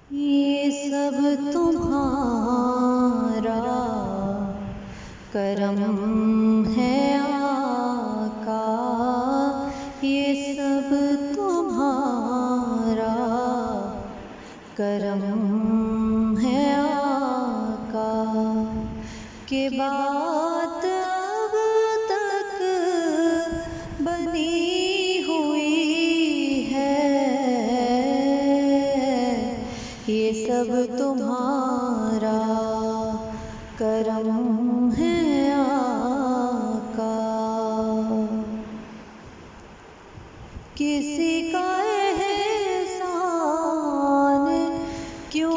یہ سب تمہارا کرم ہے آقا، یہ سب تمہارا کرم ہے آقا، کہ بات اب تک بنی ہوئی ہے، یہ سب تمہارا کرم ہے آقا۔ کسی کا احسان کیوں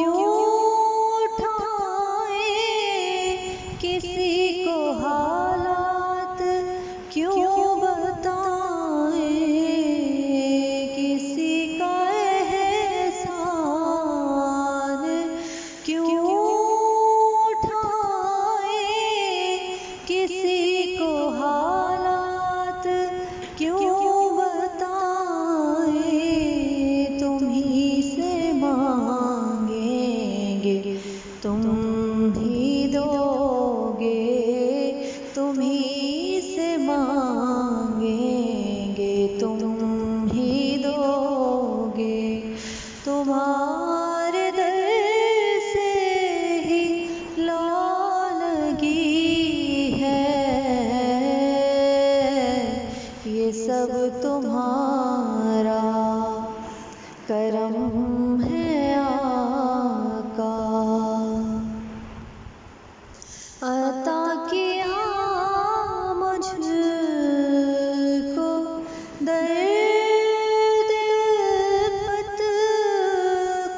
اٹھائیں، کسی کو حالات کیوں بتائیں، کسی کا احسان کیوں اٹھائیں، کسی کو حالات کیوں بتائیں، تمہیں سے مانگیں گے تم ہی دو گے، تمہیں سے مانگیں گے تم ہی دو گے، تمہارے در سے ہی لا لگی ہے، یہ سب تمہارا کرم ہے آقا۔ عطا کیا مجھ کو درد الفت،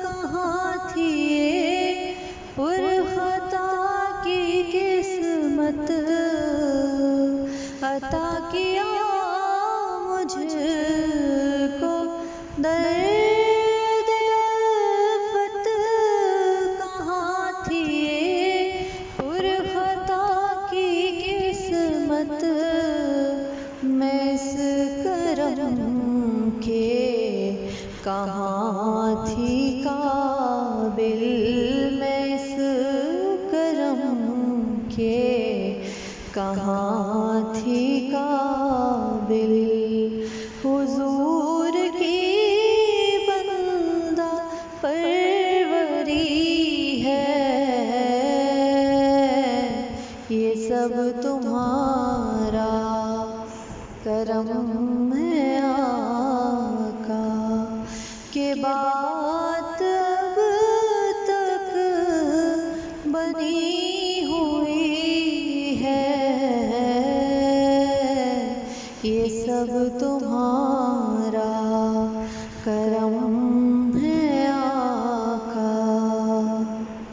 کہاں تھی یہ پرخطا کی قسمت، عطا کیا مجھ کو درد الفت، کہاں تھی یہ پرخطا کی قسمت، میں اس کرم کے کہاں تھی قابل، میں اس کرم کے کہاں تھی قابل، حضور کی بندہ پروری ہے، یہ سب تمہارا کرم ہے آقا، کہ بات اب تک بنی ہوئی ہے، یہ سب تمہارا کرم